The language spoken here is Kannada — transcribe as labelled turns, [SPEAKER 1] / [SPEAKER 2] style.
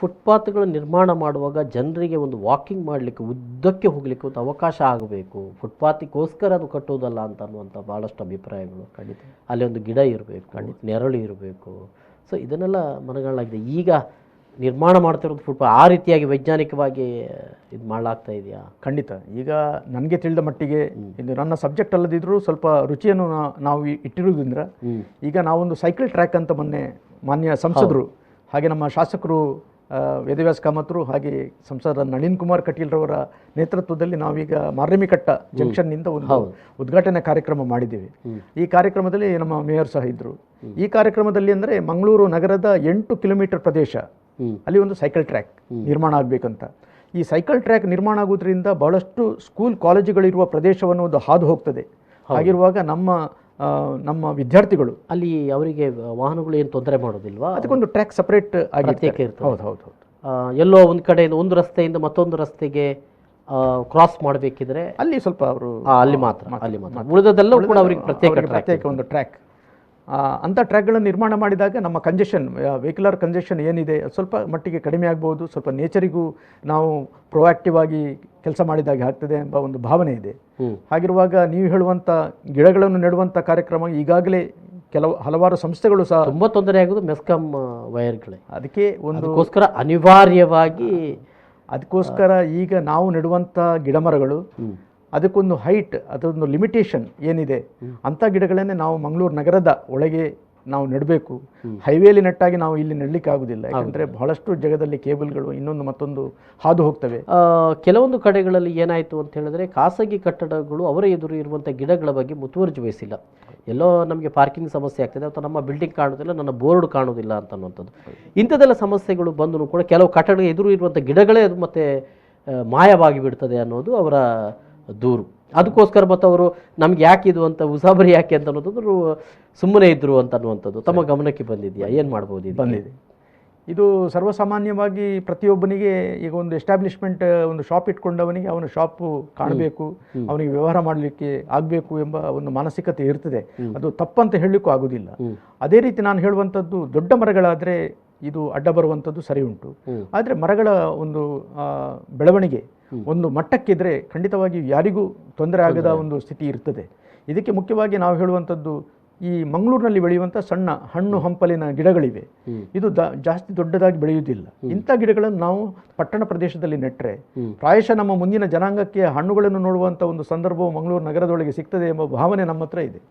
[SPEAKER 1] ಫುಟ್ಪಾತ್ಗಳ ನಿರ್ಮಾಣ ಮಾಡುವಾಗ ಜನರಿಗೆ ಒಂದು ವಾಕಿಂಗ್ ಮಾಡಲಿಕ್ಕೆ ಉದ್ದಕ್ಕೆ ಹೋಗಲಿಕ್ಕೆ ಒಂದು ಅವಕಾಶ ಆಗಬೇಕು, ಫುಟ್ಪಾತಿಗೋಸ್ಕರ ಅದು ಕಟ್ಟುವುದಲ್ಲ ಅಂತ ಅನ್ನುವಂಥ ಭಾಳಷ್ಟು ಅಭಿಪ್ರಾಯಗಳು. ಖಂಡಿತ ಅಲ್ಲಿ ಒಂದು ಗಿಡ ಇರಬೇಕು, ಖಂಡಿತ ನೆರಳು ಇರಬೇಕು. ಸೊ ಇದನ್ನೆಲ್ಲ ಮನಗಾಣಲಾಗಿದೆ. ಈಗ ನಿರ್ಮಾಣ ಮಾಡ್ತಿರೋದು ಫುಟ್ಪಾತ್ ಆ ರೀತಿಯಾಗಿ ವೈಜ್ಞಾನಿಕವಾಗಿ ಇದು ಮಾಡಲಾಗ್ತಾ ಇದೆಯಾ?
[SPEAKER 2] ಖಂಡಿತ. ಈಗ ನನಗೆ ತಿಳಿದ ಮಟ್ಟಿಗೆ ಇದು ನನ್ನ ಸಬ್ಜೆಕ್ಟ್ ಅಲ್ಲದಿದ್ದರೂ ಸ್ವಲ್ಪ ರುಚಿಯನ್ನು ನಾವು ಇಟ್ಟಿರುವುದರಿಂದ ಈಗ ನಾವೊಂದು ಸೈಕಲ್ ಟ್ರ್ಯಾಕ್ ಅಂತ ಮೊನ್ನೆ ಮಾನ್ಯ ಸಂಸದರು ಹಾಗೆ ನಮ್ಮ ಶಾಸಕರು ವೇದವ್ಯಾಸ ಕಾಮತ್ರು ಹಾಗೆ ಸಂಸದ ನಳಿನ್ ಕುಮಾರ್ ಕಟೀಲ್ರವರ ನೇತೃತ್ವದಲ್ಲಿ ನಾವೀಗ ಮಾರ್ರೆಮಿಕಟ್ಟ ಜಂಕ್ಷನ್ನಿಂದ ಒಂದು ಉದ್ಘಾಟನಾ ಕಾರ್ಯಕ್ರಮ ಮಾಡಿದ್ದೀವಿ. ಈ ಕಾರ್ಯಕ್ರಮದಲ್ಲಿ ನಮ್ಮ ಮೇಯರ್ ಸಹ ಇದ್ದರು. ಈ ಕಾರ್ಯಕ್ರಮದಲ್ಲಿ ಅಂದರೆ ಮಂಗಳೂರು ನಗರದ 8 ಕಿಲೋಮೀಟರ್ ಪ್ರದೇಶ ಅಲ್ಲಿ ಒಂದು ಸೈಕಲ್ ಟ್ರ್ಯಾಕ್ ನಿರ್ಮಾಣ ಆಗಬೇಕಂತ. ಈ ಸೈಕಲ್ ಟ್ರ್ಯಾಕ್ ನಿರ್ಮಾಣ ಆಗೋದ್ರಿಂದ ಬಹಳಷ್ಟು ಸ್ಕೂಲ್ ಕಾಲೇಜುಗಳಿರುವ ಪ್ರದೇಶವನ್ನು ಒಂದು ಹಾದು ಹೋಗ್ತದೆ. ಹಾಗಿರುವಾಗ ನಮ್ಮ ವಿದ್ಯಾರ್ಥಿಗಳು
[SPEAKER 1] ಅಲ್ಲಿ ಅವರಿಗೆ ವಾಹನಗಳು ಏನು ತೊಂದರೆ ಮಾಡೋದಿಲ್ವಾ?
[SPEAKER 2] ಅದಕ್ಕೊಂದು ಟ್ರ್ಯಾಕ್ ಸಪರೇಟ್ ಆಗಿ ಹೌದು.
[SPEAKER 1] ಎಲ್ಲೋ ಒಂದು ಕಡೆಯಿಂದ ಒಂದು ರಸ್ತೆಯಿಂದ ಮತ್ತೊಂದು ರಸ್ತೆಗೆ ಕ್ರಾಸ್ ಮಾಡಬೇಕಿದ್ರೆ ಅಲ್ಲಿ
[SPEAKER 2] ಸ್ವಲ್ಪ ಅವರು
[SPEAKER 1] ಅಲ್ಲಿ ಮಾತ್ರ ಉಳಿದದೆಲ್ಲ ಕೂಡ ಅವರಿಗೆ ಪ್ರತ್ಯೇಕ
[SPEAKER 2] ಒಂದು ಟ್ರ್ಯಾಕ್ ಅಂಥ ಟ್ರ್ಯಾಕ್ಗಳನ್ನು ನಿರ್ಮಾಣ ಮಾಡಿದಾಗ ನಮ್ಮ ಕಂಜೆಷನ್ ವೆಹಿಕುಲರ್ ಕಂಜೆಷನ್ ಏನಿದೆ ಸ್ವಲ್ಪ ಮಟ್ಟಿಗೆ ಕಡಿಮೆ ಆಗ್ಬೋದು, ಸ್ವಲ್ಪ ನೇಚರಿಗೂ ನಾವು ಪ್ರೊಆಕ್ಟಿವ್ ಆಗಿ ಕೆಲಸ ಮಾಡಿದಾಗೆ ಆಗ್ತದೆ ಎಂಬ ಒಂದು ಭಾವನೆ ಇದೆ. ಹಾಗಿರುವಾಗ ನೀವು ಹೇಳುವಂಥ ಗಿಡಗಳನ್ನು ನೆಡುವಂಥ ಕಾರ್ಯಕ್ರಮ ಈಗಾಗಲೇ ಹಲವಾರು ಸಂಸ್ಥೆಗಳು ಸಹ
[SPEAKER 1] ತುಂಬ ತೊಂದರೆ ಆಗೋದು ಮೆಸ್ಕಾಂ ವೈರ್ಗಳೇ.
[SPEAKER 2] ಅದಕ್ಕೆ
[SPEAKER 1] ಒಂದಕ್ಕೋಸ್ಕರ ಅನಿವಾರ್ಯವಾಗಿ
[SPEAKER 2] ಅದಕ್ಕೋಸ್ಕರ ಈಗ ನಾವು ನೆಡುವಂಥ ಗಿಡಮರಗಳು ಅದಕ್ಕೊಂದು ಹೈಟ್, ಅದೊಂದು ಲಿಮಿಟೇಷನ್ ಏನಿದೆ ಅಂಥ ಗಿಡಗಳನ್ನೇ ನಾವು ಮಂಗಳೂರು ನಗರದ ಒಳಗೆ ನಾವು ನೆಡಬೇಕು. ಹೈವೇಲಿ ನೆಟ್ಟಾಗಿ ನಾವು ಇಲ್ಲಿ ನೆಡಲಿಕ್ಕೆ ಆಗೋದಿಲ್ಲ, ಯಾಕಂದರೆ ಬಹಳಷ್ಟು ಜಾಗದಲ್ಲಿ ಕೇಬಲ್ಗಳು ಇನ್ನೊಂದು ಮತ್ತೊಂದು ಹಾದು ಹೋಗ್ತವೆ.
[SPEAKER 1] ಕೆಲವೊಂದು ಕಡೆಗಳಲ್ಲಿ ಏನಾಯಿತು ಅಂತ ಹೇಳಿದ್ರೆ ಖಾಸಗಿ ಕಟ್ಟಡಗಳು ಅವರ ಎದುರು ಇರುವಂಥ ಗಿಡಗಳ ಬಗ್ಗೆ ಮುತುವರ್ಜಿ ವಹಿಸಿಲ್ಲ. ಎಲ್ಲೋ ನಮಗೆ ಪಾರ್ಕಿಂಗ್ ಸಮಸ್ಯೆ ಆಗ್ತದೆ ಅಥವಾ ನಮ್ಮ ಬಿಲ್ಡಿಂಗ್ ಕಾಣೋದಿಲ್ಲ, ನನ್ನ ಬೋರ್ಡ್ ಕಾಣೋದಿಲ್ಲ ಅಂತನ್ನುವಂಥದ್ದು ಇಂಥದ್ದೆಲ್ಲ ಸಮಸ್ಯೆಗಳು ಬಂದರೂ ಕೂಡ ಕೆಲವು ಕಟ್ಟಡ ಎದುರು ಇರುವಂಥ ಗಿಡಗಳೇ ಅದು ಮತ್ತೆ ಮಾಯವಾಗಿ ಬಿಡ್ತದೆ ಅನ್ನೋದು ಅವರ ದೂರು. ಅದಕ್ಕೋಸ್ಕರ ಮತ್ತು ಅವರು ನಮ್ಗೆ ಯಾಕೆ ಇದು ಅಂತ ಉಸಾಬರಿ ಯಾಕೆ ಅಂತ ಅನ್ನೋದು ಸುಮ್ಮನೆ ಇದ್ರು ಅಂತ ಅನ್ನುವಂಥದ್ದು ತಮ್ಮ ಗಮನಕ್ಕೆ ಬಂದಿದೆಯಾ? ಏನು ಮಾಡ್ಬೋದು?
[SPEAKER 2] ಬಂದಿದೆ. ಇದು ಸರ್ವಸಾಮಾನ್ಯವಾಗಿ ಪ್ರತಿಯೊಬ್ಬನಿಗೆ ಈಗ ಒಂದು ಎಸ್ಟಾಬ್ಲಿಷ್ಮೆಂಟ್ ಒಂದು ಶಾಪ್ ಇಟ್ಕೊಂಡವನಿಗೆ ಅವನ ಶಾಪು ಕಾಣಬೇಕು, ಅವನಿಗೆ ವ್ಯವಹಾರ ಮಾಡಲಿಕ್ಕೆ ಆಗಬೇಕು ಎಂಬ ಒಂದು ಮಾನಸಿಕತೆ ಇರ್ತದೆ. ಅದು ತಪ್ಪಂತ ಹೇಳಲಿಕ್ಕೂ ಆಗೋದಿಲ್ಲ. ಅದೇ ರೀತಿ ನಾನು ಹೇಳುವಂಥದ್ದು ದೊಡ್ಡ ಮರಗಳಾದರೆ ಇದು ಅಡ್ಡ ಬರುವಂಥದ್ದು ಸರಿ ಉಂಟು. ಆದರೆ ಮರಗಳ ಒಂದು ಬೆಳವಣಿಗೆ ಒಂದು ಮಟ್ಟಕ್ಕಿದ್ರೆ ಖಂಡಿತವಾಗಿ ಯಾರಿಗೂ ತೊಂದರೆ ಆಗದ ಒಂದು ಸ್ಥಿತಿ ಇರ್ತದೆ. ಇದಕ್ಕೆ ಮುಖ್ಯವಾಗಿ ನಾವು ಹೇಳುವಂಥದ್ದು ಈ ಮಂಗಳೂರಿನಲ್ಲಿ ಬೆಳೆಯುವಂಥ ಸಣ್ಣ ಹಣ್ಣು ಹಂಪಲಿನ ಗಿಡಗಳಿವೆ. ಇದು ಜಾಸ್ತಿ ದೊಡ್ಡದಾಗಿ ಬೆಳೆಯುವುದಿಲ್ಲ. ಇಂಥ ಗಿಡಗಳನ್ನು ನಾವು ಪಟ್ಟಣ ಪ್ರದೇಶದಲ್ಲಿ ನೆಟ್ಟರೆ ಪ್ರಾಯಶಃ ನಮ್ಮ ಮುಂದಿನ ಜನಾಂಗಕ್ಕೆ ಹಣ್ಣುಗಳನ್ನು ನೋಡುವಂಥ ಒಂದು ಸಂದರ್ಭವು ಮಂಗಳೂರು ನಗರದೊಳಗೆ ಸಿಗ್ತದೆ ಎಂಬ ಭಾವನೆ ನಮ್ಮ ಹತ್ರ ಇದೆ.